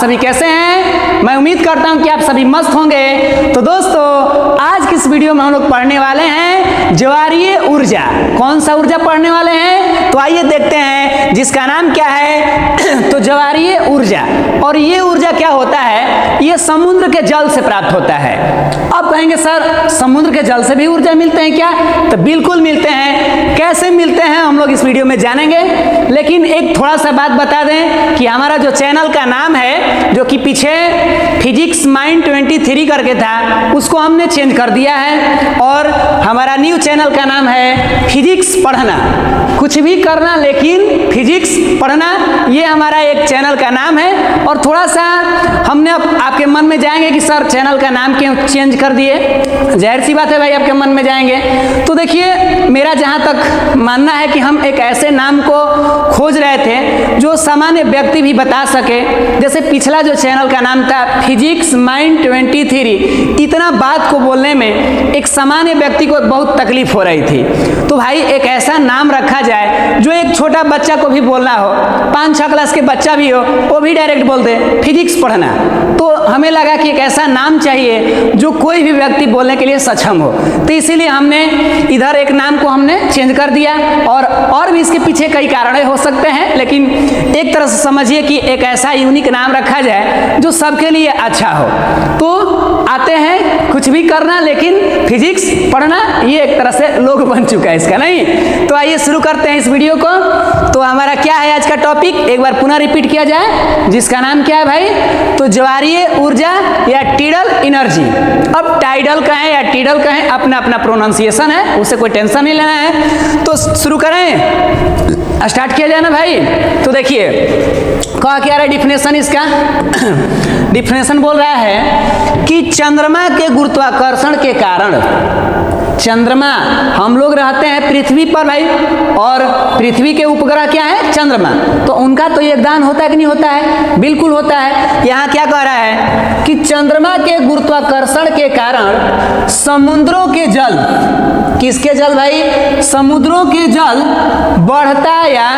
सभी कैसे हैं? मैं उम्मीद करता हूं कि आप सभी मस्त होंगे। तो दोस्तों, आज की इस वीडियो में हम लोग पढ़ने वाले हैं ज्वारीय ऊर्जा। कौन सा ऊर्जा पढ़ने वाले हैं? तो आइए देखते हैं, जिसका नाम क्या है तो ज्वारीय ऊर्जा। और ये ऊर्जा क्या होता है? ये समुद्र के जल से प्राप्त होता है। अब कहेंगे सर समुद्र के जल से भी ऊर्जा मिलते हैं क्या? तो बिल्कुल मिलते हैं। कैसे मिलते हैं हम लोग इस वीडियो में जानेंगे, लेकिन एक थोड़ा सा बात बता दें कि हमारा जो चैनल का नाम है, जो कि पीछे फिजिक्स माइंड 23 करके था, उसको हमने चेंज कर दिया है और हमारा न्यू चैनल का नाम है फिजिक्स पढ़ना। कुछ भी करना लेकिन फिजिक्स पढ़ना, ये हमारा एक चैनल का नाम है। और थोड़ा सा हमने आपके मन में जाएंगे कि सर चैनल का नाम क्यों चेंज कर दिए? जाहिर सी बात है भाई, आपके मन में जाएंगे। तो देखिए, मेरा जहाँ तक मानना है कि हम एक ऐसे नाम को खोज रहे थे जो सामान्य व्यक्ति भी बता सके। जैसे पिछला जो चैनल का नाम था फिजिक्स माइंड 23, इतना बात को बोलने में एक सामान्य व्यक्ति को बहुत तकलीफ हो रही थी। तो भाई एक ऐसा नाम रखा जाए जो एक छोटा बच्चा को भी बोलना हो, 5-6 क्लास के बच्चा भी हो, वो भी डायरेक्ट बोल दे फिजिक्स पढ़ना। तो हमें लगा कि एक ऐसा नाम चाहिए जो कोई भी व्यक्ति बोलने के लिए सक्षम हो। तो इसीलिए हमने इधर एक नाम को हमने चेंज कर दिया। और भी इसके पीछे कई कारण हो सकते हैं, लेकिन एक तरह से समझिए कि एक ऐसा यूनिक नाम रखा जाए जो सबके लिए अच्छा हो। तो आते हैं कुछ भी करना लेकिन फिजिक्स पढ़ना, ये एक तरह से लोग बन चुका है इसका, नहीं? तो आइए शुरू करते हैं इस वीडियो को। तो हमारा क्या है आज का टॉपिक, एक बार पुनः रिपीट किया जाए, जिसका नाम क्या है भाई? तो ज्वारीय ऊर्जा या टीडल एनर्जी। अब टाइडल कहें या टीडल कहें, अपना अपना प्रोनाउंसिएशन है, उससे कोई टेंशन नहीं लेना है। तो शुरू करें, स्टार्ट किया जाए ना भाई। तो देखिए कहा क्या रहा है डिफिनेशन इसका। डिफिनेशन बोल रहा है कि चंद्रमा के गुरुत्वाकर्षण के कारण, चंद्रमा, हम लोग रहते हैं पृथ्वी पर भाई, और पृथ्वी के उपग्रह क्या है? चंद्रमा। तो उनका तो योगदान होता है कि नहीं होता है? बिल्कुल होता है। यहाँ क्या कह रहा है कि चंद्रमा के गुरुत्वाकर्षण के कारण समुद्रों के जल, किसके जल भाई? समुद्रों के जल बढ़ता, या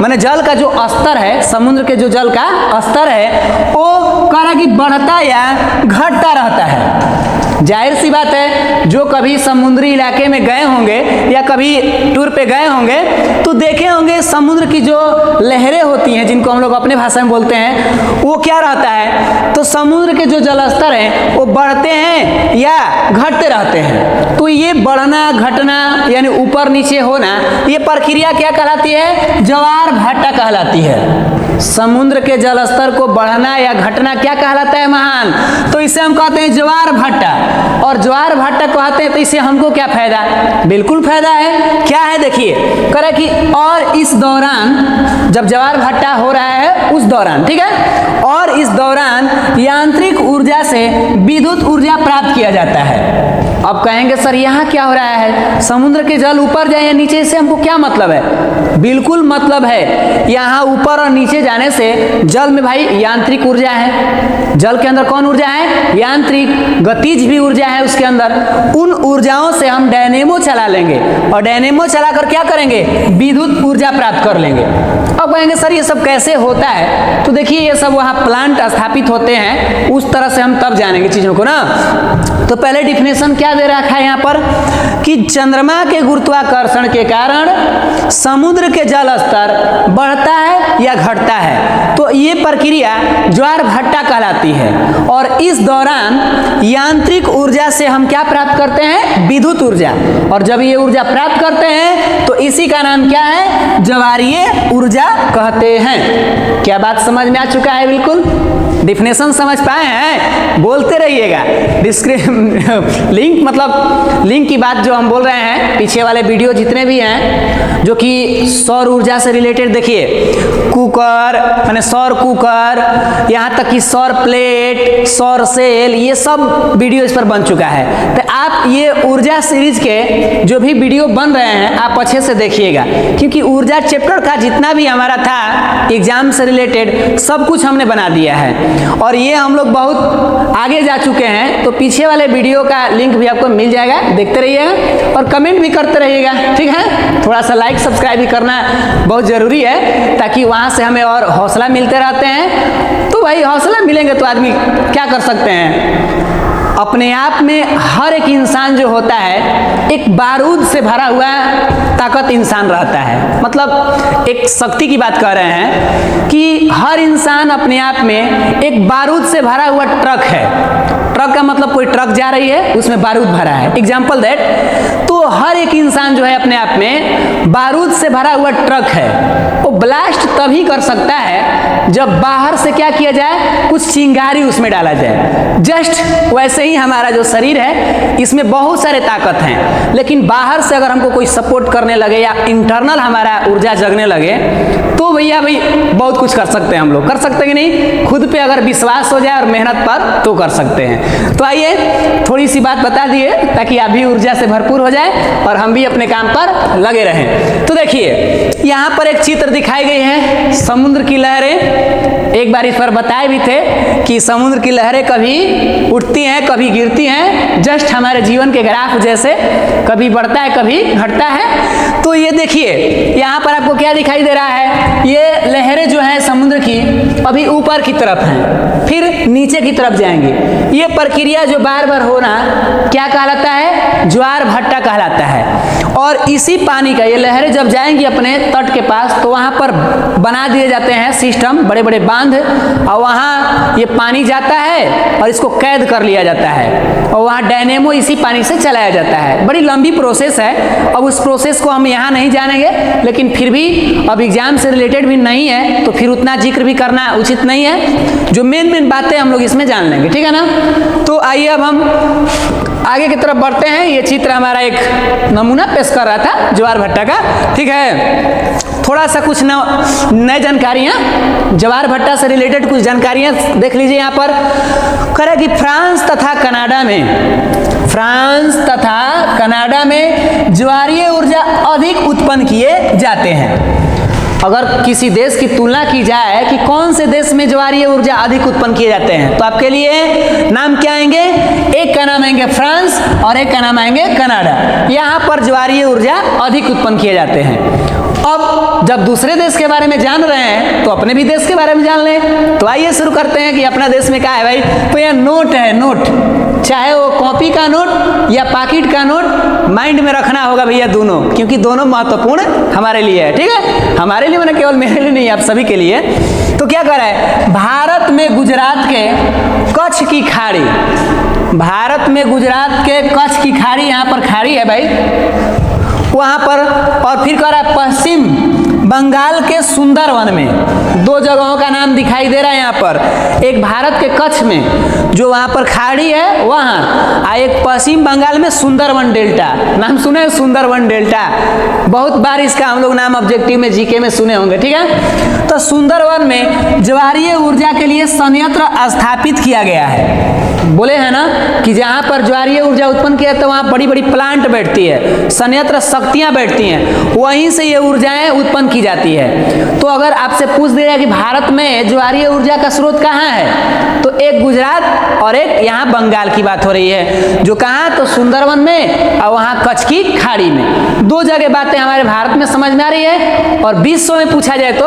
माने जल का जो स्तर है, समुद्र के जो जल का स्तर है, वो कह रहा कि बढ़ता या घटता रहता है। जाहिर सी बात है, जो कभी समुद्री इलाके में गए होंगे या कभी टूर पे गए होंगे तो देखे होंगे समुद्र की जो लहरें होती हैं, जिनको हम लोग अपने भाषा में बोलते हैं, वो क्या रहता है? तो समुद्र के जो जलस्तर हैं वो बढ़ते हैं या घटते रहते हैं। तो ये बढ़ना घटना यानी ऊपर नीचे होना, ये प्रक्रिया क्या कहलाती है? ज्वार भाटा कहलाती है। समुद्र के जलस्तर को बढ़ना या घटना क्या कहलाता है महान? तो इसे हम कहते हैं ज्वार भाटा। और ज्वार भाटा कहते हैं तो इससे हमको क्या फायदा? बिल्कुल फायदा है। क्या है देखिए, कह रहा कि और इस दौरान, जब ज्वार भाटा हो रहा है उस दौरान, ठीक है, और इस दौरान यांत्रिक ऊर्जा से विद्युत ऊर्जा प्राप्त किया जाता है। अब कहेंगे सर यहाँ क्या हो रहा है? समुद्र के जल ऊपर जाए या नीचे, से हमको क्या मतलब है? बिल्कुल मतलब है, यहाँ ऊपर और नीचे जाने से जल में भाई यांत्रिक ऊर्जा है। जल के अंदर कौन ऊर्जा है? यांत्रिक, गतिज भी ऊर्जा है उसके अंदर। उन ऊर्जाओं से हम डायनेमो चला लेंगे और डायनेमो चलाकर क्या करेंगे? विद्युत ऊर्जा प्राप्त कर लेंगे। अब कहेंगे सर ये सब कैसे होता है? तो देखिए ये सब वहाँ प्लांट स्थापित होते हैं, उस तरह से हम तब जानेंगे चीजों को ना। तो पहले डिफिनेशन क्या दे रखा है यहाँ पर कि चंद्रमा के गुरुत्वाकर्षण के कारण समुद्र के जल स्तर बढ़ता है या घटता है। तो ये प्रक्रिया ज्वार भाटा कहलाती है। और इस दौरान यांत्रिक ऊर्जा से हम क्या प्राप्त करते हैं? विद्युत ऊर्जा। और जब ये ऊर्जा प्राप्त करते हैं तो इसी का नाम क्या है? ज्वारीय ऊर्जा कहते हैं। क्या बात समझ में आ चुका है? बिल्कुल डिफिनेशन समझ पाए हैं? बोलते रहिएगा। लिंक मतलब लिंक की बात जो हम बोल रहे हैं, पीछे वाले वीडियो जितने भी हैं जो कि सौर ऊर्जा से रिलेटेड, देखिए कुकर माने सौर कुकर, यहाँ तक कि सौर प्लेट, सौर सेल, ये सब वीडियो इस पर बन चुका है। तो आप ये ऊर्जा सीरीज के जो भी वीडियो बन रहे हैं आप अच्छे से देखिएगा, क्योंकि ऊर्जा चैप्टर का जितना भी हमारा था एग्जाम से रिलेटेड सब कुछ हमने बना दिया है। और ये हम लोग बहुत आगे जा चुके हैं। तो पीछे वाले वीडियो का लिंक भी आपको मिल जाएगा, देखते रहिएगा और कमेंट भी करते रहिएगा, ठीक है? थोड़ा सा लाइक सब्सक्राइब भी करना बहुत जरूरी है, ताकि वहां से हमें और हौसला मिलते रहते हैं। तो तो भाई हौसला मिलेंगे तो आदमी क्या कर सकते हैं। अपने आप में हर एक इंसान जो होता है एक बारूद से भरा हुआ ताकत इंसान रहता है। मतलब एक शक्ति की बात कर रहे हैं कि हर इंसान अपने आप में एक बारूद से भरा हुआ ट्रक है। ट्रक का मतलब कोई ट्रक जा रही है उसमें बारूद भरा है, एग्जाम्पल दैट। तो हर एक इंसान जो है अपने आप में बारूद से भरा हुआ ट्रक है। वो ब्लास्ट तभी कर सकता है जब बाहर से क्या किया जाए, कुछ चिंगारी उसमें डाला जाए। जस्ट वैसे ही हमारा जो शरीर है इसमें बहुत सारे ताकत हैं, लेकिन बाहर से अगर हमको कोई सपोर्ट करने लगे या इंटरनल हमारा ऊर्जा जगने लगे तो भैया भाई बहुत कुछ कर सकते हैं हम लोग। कर सकते हैं कि नहीं? खुद पे अगर विश्वास हो जाए और मेहनत पर तो कर सकते हैं। तो आइए थोड़ी सी बात बता दिए ताकि आप भी ऊर्जा से भरपूर हो जाए और हम भी अपने काम पर लगे रहें। तो देखिए यहाँ पर एक चित्र दिखाई गई है समुद्र की लहरें। एक बार इस पर बताए भी थे कि समुद्र की लहरें कभी उठती हैं कभी गिरती हैं, जस्ट हमारे जीवन के ग्राफ जैसे, कभी बढ़ता है कभी घटता है। तो ये देखिए यहाँ पर आपको क्या दिखाई दे रहा है, ये लहरें जो हैं समुद्र की अभी ऊपर की तरफ हैं फिर नीचे की तरफ जाएंगी। ये प्रक्रिया जो बार बार होना क्या कहलाता है, ज्वार भट्टा कहलाता है। और इसी पानी का ये लहरें जब जाएंगी अपने तट के पास तो वहाँ पर बना दिए जाते हैं सिस्टम, बड़े बड़े बांध, और वहाँ ये पानी जाता है और इसको कैद कर लिया जाता है और वहाँ डायनेमो इसी पानी से चलाया जाता है। बड़ी लंबी प्रोसेस है, अब उस प्रोसेस को हम यहाँ नहीं जानेंगे, लेकिन फिर भी अब एग्जाम से रिलेटेड भी नहीं है तो फिर उतना जिक्र भी करना उचित नहीं है। जो मेन बातें हम लोग इसमें जान लेंगे, ठीक है ना। तो आइए अब हम आगे की तरफ बढ़ते हैं। ये चित्र हमारा एक नमूना पेश कर रहा था ज्वार भट्टा का, ठीक है। थोड़ा सा कुछ नए जानकारियाँ ज्वार भट्टा से रिलेटेड कुछ जानकारियाँ देख लीजिए। यहाँ पर करें कि फ्रांस तथा कनाडा में ज्वारीय ऊर्जा अधिक उत्पन्न किए जाते हैं। अगर किसी देश की तुलना की जाए कि कौन से देश में ज्वारीय ऊर्जा अधिक उत्पन्न किए जाते हैं तो आपके लिए नाम क्या आएंगे, एक का नाम आएंगे फ्रांस और एक का नाम आएंगे कनाडा। यहाँ पर ज्वारीय ऊर्जा अधिक उत्पन्न किए जाते हैं। अब जब दूसरे देश के बारे में जान रहे हैं तो अपने भी देश के बारे में जान लें। तो आइए शुरू करते हैं कि अपना देश में क्या है भाई। तो यह नोट है, नोट, चाहे वो कॉपी का नोट या पॉकेट का नोट, माइंड में रखना होगा भैया दोनों, क्योंकि दोनों महत्वपूर्ण हमारे लिए है, ठीक है। हमारे लिए मैंने केवल मेरे लिए नहीं, आप सभी के लिए। तो क्या कर रहा है, भारत में गुजरात के कच्छ की खाड़ी, भारत में गुजरात के कच्छ की खाड़ी, यहाँ पर खाड़ी है भाई वहाँ पर, और फिर कह रहा है पश्चिम बंगाल के सुंदरवन में। दो जगहों का नाम दिखाई दे रहा है यहाँ पर, एक भारत के कच्छ में जो वहाँ पर खाड़ी है वहाँ, और एक पश्चिम बंगाल में सुंदरवन डेल्टा। नाम सुने सुंदरवन डेल्टा, बहुत बार इसका हम लोग नाम ऑब्जेक्टिव में जीके में सुने होंगे, ठीक है। तो सुंदरवन में ज्वारीय ऊर्जा के लिए संयंत्र स्थापित किया गया है। बोले हैं ना कि जहाँ पर ज्वारीय ऊर्जा उत्पन्न किया तो वहाँ बड़ी बड़ी प्लांट बैठती है, संयंत्र शक्तियाँ बैठती हैं, वहीं से ये ऊर्जाएं उत्पन्न की जाती है। तो अगर आपसे पूछ दिया कि भारत में ज्वारीय ऊर्जा का स्रोत कहाँ है तो एक गुजरात और एक यहाँ बंगाल की बात हो रही है, जो कहाँ तो सुंदरवन में और वहाँ कच्छ की खाड़ी में। दो जगह बातें हमारे भारत में समझ में आ रही है, और विश्व में पूछा जाए तो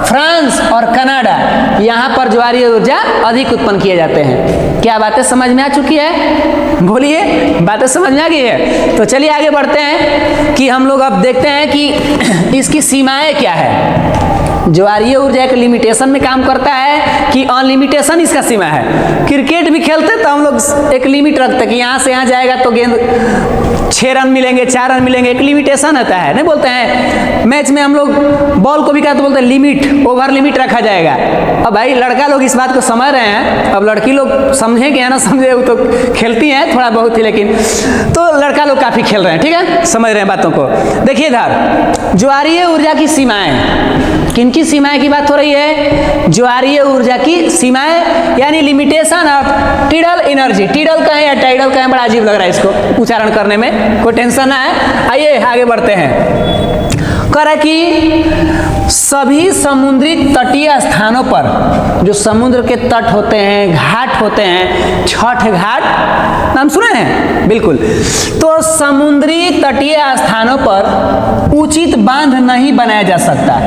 फ्रांस और कनाडा, यहाँ पर ज्वारीय ऊर्जा अधिक उत्पन्न किए जाते हैं। क्या बातें समझ में आ चुकी है? बोलिए, बातें समझ में आ गई है? तो चलिए आगे बढ़ते हैं कि हम लोग अब देखते हैं कि इसकी सीमाएं क्या है। ज्वारीय ऊर्जा एक लिमिटेशन में काम करता है कि अनलिमिटेशन इसका सीमा है। क्रिकेट भी खेलते तो हम लोग एक लिमिट रखते कि यहाँ से यहाँ जाएगा तो गेंद 6 रन मिलेंगे, 4 रन मिलेंगे, एक लिमिटेशन होता है। नहीं बोलते हैं मैच में हम लोग बॉल को भी कहते बोलते हैं लिमिट, ओवर लिमिट रखा जाएगा। अब भाई लड़का लोग इस बात को समझ रहे हैं, अब लड़की लोग समझे कि ना समझे, वो तो खेलती हैं थोड़ा बहुत ही, लेकिन तो लड़का लोग काफ़ी खेल रहे हैं, ठीक है, समझ रहे हैं बातों को। देखिए इधर ज्वारीय ऊर्जा की सीमाएं, किनकी सीमाएं की बात हो रही है? ज्वारीय ऊर्जा की सीमाएं यानी limitation of tidal energy. Tidal कहें या टाइडल कहें, बड़ा अजीब लग रहा है इसको उच्चारण करने में, कोई टेंशन ना है। आइए आगे बढ़ते हैं। कह कि सभी समुद्री तटीय स्थानों पर, जो समुद्र के तट होते हैं, घाट होते हैं, छठ घाट नाम सुने हैं? बिल्कुल। तो समुद्री तटीय स्थानों पर उचित बांध नहीं बनाया जा सकता।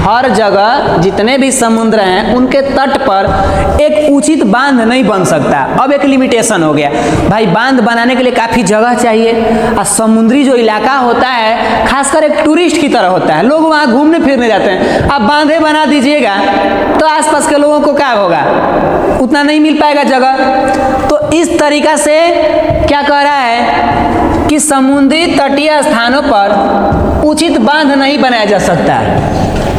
हर जगह जितने भी समुद्र हैं उनके तट पर एक उचित बांध नहीं बन सकता। अब एक लिमिटेशन हो गया भाई, बांध बनाने के लिए काफ़ी जगह चाहिए और समुद्री जो इलाका होता है खासकर एक टूरिस्ट की तरह होता है, लोग वहाँ घूमने फिरने जाते हैं। अब बांधे बना दीजिएगा तो आसपास के लोगों को क्या होगा, उतना नहीं मिल पाएगा जगह। तो इस तरीका से क्या कह रहा है कि समुद्री तटीय स्थानों पर उचित बांध नहीं बनाया जा सकता।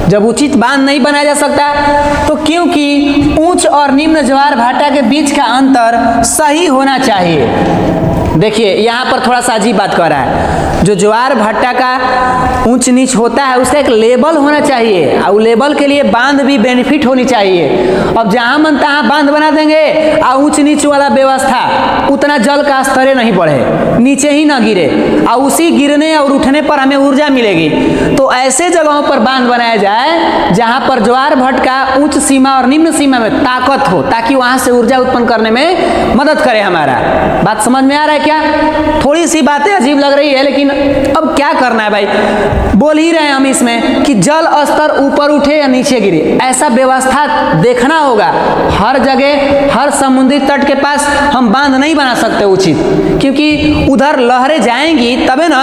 जब उचित बांध नहीं बनाया जा सकता तो क्योंकि उच्च और निम्न ज्वार भाटा के बीच का अंतर सही होना चाहिए। देखिए यहाँ पर थोड़ा सा अजीब बात कर रहा है, जो ज्वार भट्टा का ऊंच नीच होता है उसका एक लेवल होना चाहिए और लेवल के लिए बांध भी बेनिफिट होनी चाहिए। अब जहाँ मन तहाँ बांध बना देंगे और ऊंच नीच वाला व्यवस्था, उतना जल का स्तर नहीं बढ़े, नीचे ही ना गिरे और उसी गिरने और उठने पर हमें ऊर्जा मिलेगी। तो ऐसे जगहों पर बांध बनाया जाए जहाँ पर ज्वार भट्ट का उच्च सीमा और निम्न सीमा में ताकत हो, ताकि वहाँ से ऊर्जा उत्पन्न करने में मदद करे हमारा। बात समझ में आ रहा है क्या? थोड़ी सी बातें अजीब लग रही है लेकिन अब क्या करना है भाई, बोल ही रहे हैं हम इसमें कि जल स्तर ऊपर उठे या नीचे गिरे, ऐसा व्यवस्था देखना होगा। हर जगह हर समुद्री तट के पास हम बांध नहीं बना सकते उचित, क्योंकि उधर लहरें जाएंगी तबे ना,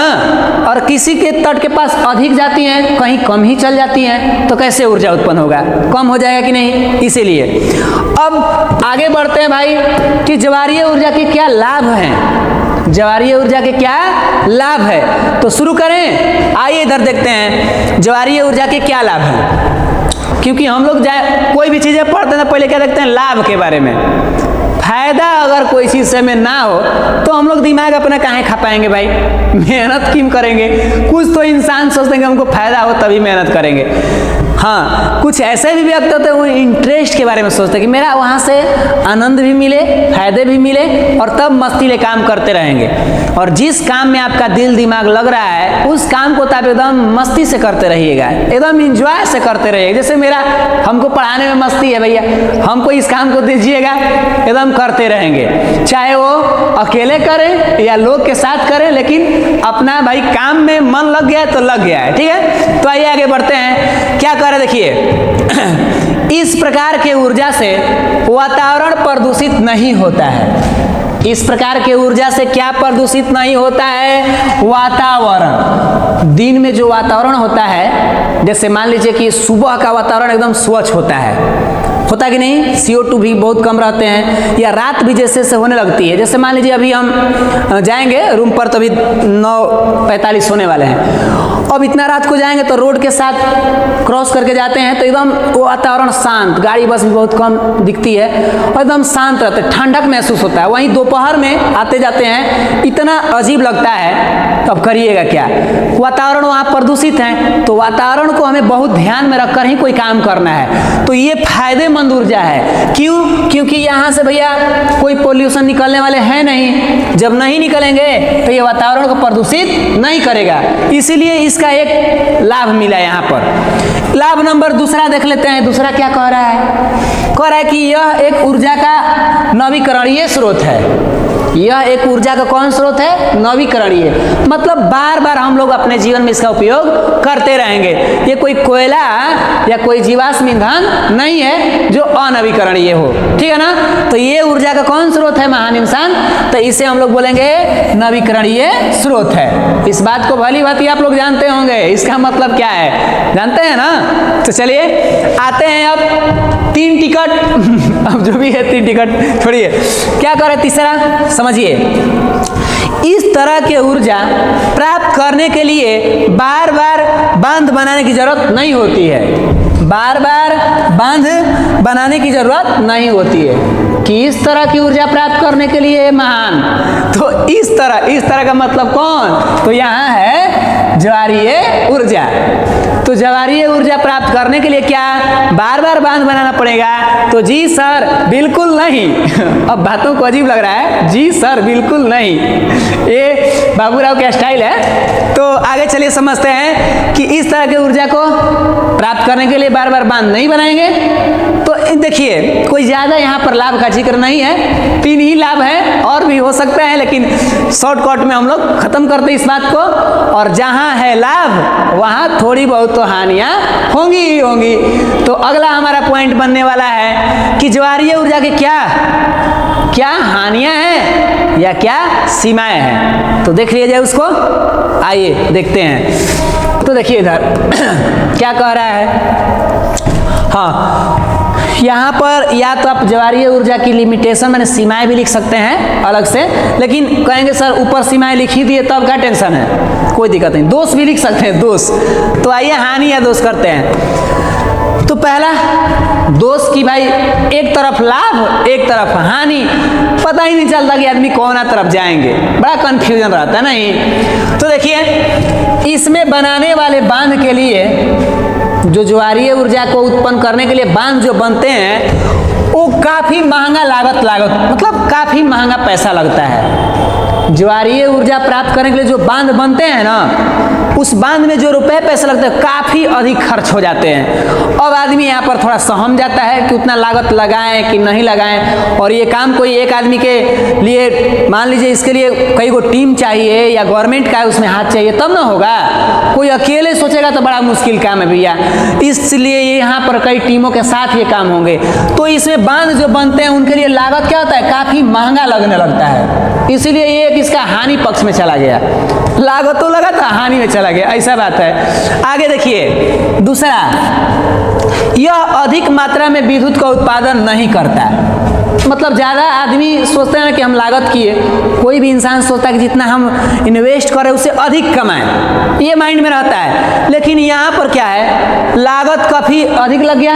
और किसी के तट के पास अधिक जाती हैं कहीं कम ही चल जाती हैं, तो कैसे ऊर्जा उत्पन्न होगा, कम हो जाएगा कि नहीं। इसीलिए अब आगे बढ़ते हैं भाई कि ज्वारीय ऊर्जा के क्या लाभ हैं, ज्वारीय ऊर्जा के क्या लाभ है। तो शुरू करें, आइए इधर देखते हैं ज्वारीय ऊर्जा के क्या लाभ हैं। क्योंकि हम लोग कोई भी चीजें पढ़ते हैं पहले क्या देखते हैं, लाभ के बारे में। फायदा अगर कोई चीज से में ना हो तो हम लोग दिमाग अपना काहे खपाएंगे भाई, मेहनत क्यों करेंगे। कुछ तो इंसान सोचते हैं कि हमको फायदा हो तभी मेहनत करेंगे। हाँ, कुछ ऐसे भी व्यक्ति होते हैं वो इंटरेस्ट के बारे में सोचते हैं कि मेरा वहाँ से आनंद भी मिले, फायदे भी मिले, और तब मस्तीले काम करते रहेंगे। और जिस काम में आपका दिल दिमाग लग रहा है उस काम को तो आप एकदम मस्ती से करते रहिएगा, एकदम इंजॉय से करते रहिएगा। जैसे मेरा, हमको पढ़ाने में मस्ती है भैया, हमको इस काम को दीजिएगा एकदम करते रहेंगे, चाहे वो अकेले करें या लोग के साथ करें, लेकिन अपना भाई काम में मन लग गया तो लग गया है। ठीक है, तो आइए आगे बढ़ते हैं। क्या कर रहे देखिए, इस प्रकार के ऊर्जा से वातावरण प्रदूषित नहीं होता है। इस प्रकार के ऊर्जा से क्या प्रदूषित नहीं होता है, वातावरण। दिन में जो वातावरण होता है, जैसे मान लीजिए कि सुबह का वातावरण एकदम स्वच्छ होता है कि नहीं, CO2 भी बहुत कम रहते हैं, या रात भी जैसे से होने लगती है। जैसे मान लीजिए अभी हम जाएंगे रूम पर तो अभी 9:45 होने वाले हैं, अब इतना रात को जाएंगे तो रोड के साथ क्रॉस करके जाते हैं तो एकदम वो वातावरण शांत, गाड़ी बस भी बहुत कम दिखती है और एकदम शांत रहता है, ठंडक महसूस होता है। वहीं दोपहर में आते जाते हैं इतना अजीब लगता है, तब करिएगा क्या, वातावरण वहाँ प्रदूषित है। तो वातावरण को हमें बहुत ध्यान में रखकर ही कोई काम करना है। तो ये फायदेमंद ऊर्जा है। क्यों? क्योंकि यहाँ से भैया कोई पोल्यूशन निकलने वाले हैं नहीं, जब नहीं निकलेंगे तो ये वातावरण को प्रदूषित नहीं करेगा, इसीलिए इसका एक लाभ मिला यहाँ पर। लाभ नंबर दूसरा देख लेते हैं। दूसरा क्या कह रहा है, कह रहा है कि यह एक ऊर्जा का नवीकरणीय स्रोत है। यह एक ऊर्जा का कौन स्रोत है, नवीकरणीय, मतलब बार बार हम लोग अपने जीवन में इसका उपयोग करते रहेंगे। ये कोई कोयला या कोई जीवाश्म ईंधन नहीं है जो अनवीकरणीय हो, ठीक है ना। तो ये ऊर्जा का कौन स्रोत है, महान इंसान, तो इसे हम लोग बोलेंगे नवीकरणीय स्रोत है। इस बात को भली भांति आप लोग जानते होंगे, इसका मतलब क्या है जानते हैं ना। तो चलिए आते हैं अब 3 टिकट अब जो भी है 3 टिकट छोड़िए, क्या करे तीसरा समझिए। इस तरह के ऊर्जा प्राप्त करने के लिए बार बार बांध बनाने की जरूरत नहीं होती है, बार बार बांध बनाने की जरूरत नहीं होती है। कि इस तरह की ऊर्जा प्राप्त करने के लिए महान, तो इस तरह का मतलब कौन, तो यहाँ है ज्वारीय ऊर्जा। तो ज्वारीय ऊर्जा प्राप्त करने के लिए क्या बार बार बांध बनाना पड़ेगा, तो जी सर बिल्कुल नहीं। अब बातों को अजीब लग रहा है, जी सर बिल्कुल नहीं, ये बाबूराव का स्टाइल है। तो आगे चलिए समझते हैं कि इस तरह की ऊर्जा को प्राप्त करने के लिए बार बार बांध नहीं बनाएंगे। तो देखिए कोई ज्यादा यहाँ पर लाभ का जिक्र नहीं है, 3 ही लाभ है, और भी हो सकता है, लेकिन शॉर्टकट में हम लोग खत्म करते हैं इस बात को। और जहाँ है लाभ वहाँ थोड़ी बहुत तो हानियां होंगी ही होंगी। तो अगला हमारा पॉइंट बनने वाला है कि ज्वारीय ऊर्जा के क्या क्या हानियां हैं या क्या सीमाएं हैं। तो देख लिया जाए उसको, आइए देखते हैं। तो देखिए इधर क्या कह रहा है, हाँ यहाँ पर या तो आप ज्वारीय ऊर्जा की लिमिटेशन मैंने सीमाएं भी लिख सकते हैं अलग से, लेकिन कहेंगे सर ऊपर सीमाएं लिख ही दिए तब क्या टेंशन है, कोई दिक्कत नहीं, दोष भी लिख सकते हैं, दोष। तो आइए हानि या दोष करते हैं। तो पहला दोष की भाई एक तरफ लाभ एक तरफ हानि, पता ही नहीं चलता कि आदमी कौन तरफ जाएंगे, बड़ा कंफ्यूजन रहता है नहीं। तो देखिए इसमें बनाने वाले बांध के लिए, जो ज्वारीय ऊर्जा को उत्पन्न करने के लिए बांध जो बनते हैं वो काफी महंगा लागत मतलब काफी महंगा पैसा लगता है। ज्वारीय ऊर्जा प्राप्त करने के लिए जो बांध बनते हैं ना, उस बांध में जो रुपए पैसे लगते हैं काफी अधिक खर्च हो जाते हैं। अब आदमी यहाँ पर थोड़ा सहम जाता है कि उतना लागत लगाएं कि नहीं लगाएं, और ये काम कोई एक आदमी के लिए, मान लीजिए इसके लिए कई गो टीम चाहिए या गवर्नमेंट का उसमें हाथ चाहिए तब ना होगा, कोई अकेले सोचेगा तो बड़ा मुश्किल काम है भैया। इसलिए यहाँ पर कई टीमों के साथ ये काम होंगे। तो इसमें बांध जो बनते हैं उनके लिए लागत क्या होता है, काफी महंगा लगने लगता है, इसीलिए ये इसका हानि पक्ष में चला गया, लागत तो लगा था हानि में चला गया, ऐसा बात है। आगे देखिए दूसरा, यह अधिक मात्रा में विद्युत का उत्पादन नहीं करता। मतलब ज़्यादा आदमी सोचते हैं कि हम लागत किए, कोई भी इंसान सोचता है कि जितना हम इन्वेस्ट करें उससे अधिक कमाएं, ये माइंड में रहता है। लेकिन यहाँ पर क्या है, लागत काफ़ी अधिक लग गया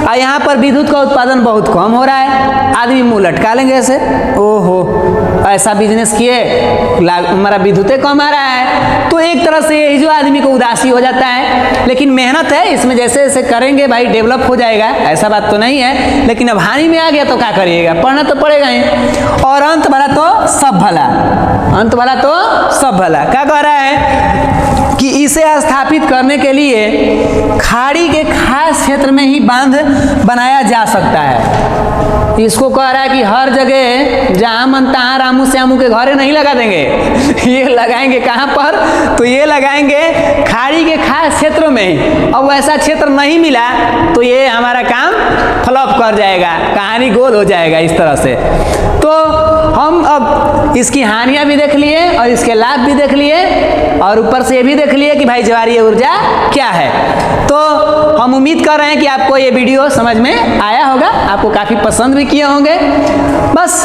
और यहाँ पर विद्युत का उत्पादन बहुत कम हो रहा है। आदमी मुँह लटका लेंगे ऐसे, ओहो ऐसा बिजनेस किए हमारा विद्युत कम आ रहा है, तो एक तरह से यही जो आदमी को उदासी हो जाता है। लेकिन मेहनत है इसमें, जैसे जैसे करेंगे भाई डेवलप हो जाएगा, ऐसा बात तो नहीं है। लेकिन अब हानि में आ गया तो क्या करिएगा, पढ़ना तो पड़ेगा ही। और अंत भला तो सब भला, अंत भला तो सब भला। क्या कह रहा है कि इसे स्थापित करने के लिए खाड़ी के खास क्षेत्र में ही बांध बनाया जा सकता है। इसको कह रहा है कि हर जगह जहाँ मन तहाँ रामू श्यामू के घरे नहीं लगा देंगे, ये लगाएंगे कहाँ पर, तो ये लगाएंगे खाड़ी के खास क्षेत्रों में ही। अब वैसा क्षेत्र नहीं मिला तो ये हमारा काम फ्लॉप कर जाएगा, कहानी गोल हो जाएगा इस तरह से। तो हम अब इसकी हानियां भी देख लिए और इसके लाभ भी देख लिए, और ऊपर से ये भी देख लिए कि भाई ज्वारीय ऊर्जा क्या है। तो हम उम्मीद कर रहे हैं कि आपको ये वीडियो समझ में आया होगा, आपको काफ़ी पसंद भी किए होंगे। बस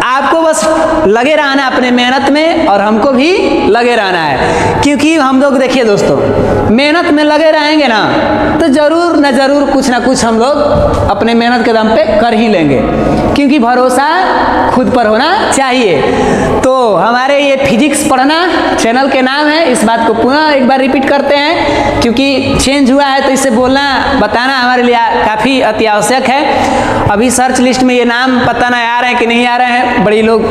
आपको बस लगे रहना अपने मेहनत में, और हमको भी लगे रहना है, क्योंकि हम लोग देखिए दोस्तों, मेहनत में लगे रहेंगे ना तो जरूर न जरूर कुछ ना कुछ हम लोग अपने मेहनत के दम पे कर ही लेंगे, क्योंकि भरोसा खुद पर होना चाहिए। तो हमारे ये फिजिक्स पढ़ना चैनल के नाम है, इस बात को पुनः एक बार रिपीट करते हैं, क्योंकि चेंज हुआ है तो इसे बोलना बताना हमारे लिए काफ़ी अति आवश्यक है। अभी सर्च लिस्ट में ये नाम पता नहीं आ रहे हैं कि नहीं आ रहे हैं, बड़ी लोग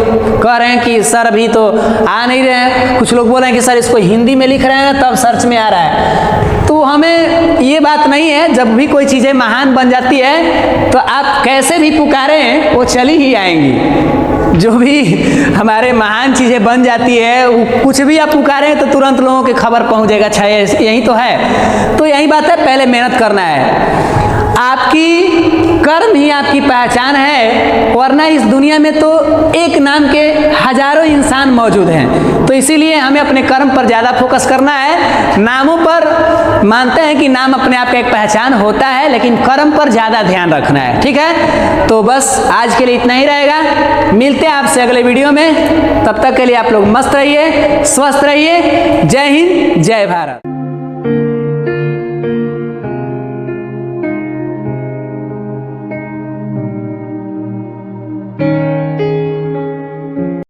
कह रहे हैं कि सर अभी तो आ नहीं रहे हैं, कुछ लोग बोल रहे हैं कि सर इसको हिंदी में लिख रहे हैं तब सर्च में आ रहा है। तो हमें ये बात नहीं है, जब भी कोई चीज़ें महान बन जाती है तो आप कैसे भी पुकारें वो चली ही आएंगी। जो भी हमारे महान चीज़ें बन जाती है, कुछ भी आप पुकारें तो तुरंत लोगों की खबर पहुंच जाएगा, अच्छा यही तो है। तो यही बात है, पहले मेहनत करना है, आपकी कर्म ही आपकी पहचान है, वरना इस दुनिया में तो एक नाम के हजारों इंसान मौजूद हैं। तो इसीलिए हमें अपने कर्म पर ज़्यादा फोकस करना है। नामों पर मानते हैं कि नाम अपने आप का एक पहचान होता है, लेकिन कर्म पर ज़्यादा ध्यान रखना है, ठीक है। तो बस आज के लिए इतना ही रहेगा, मिलते हैं आपसे अगले वीडियो में। तब तक के लिए आप लोग मस्त रहिए, स्वस्थ रहिए। जय हिंद, जय भारत।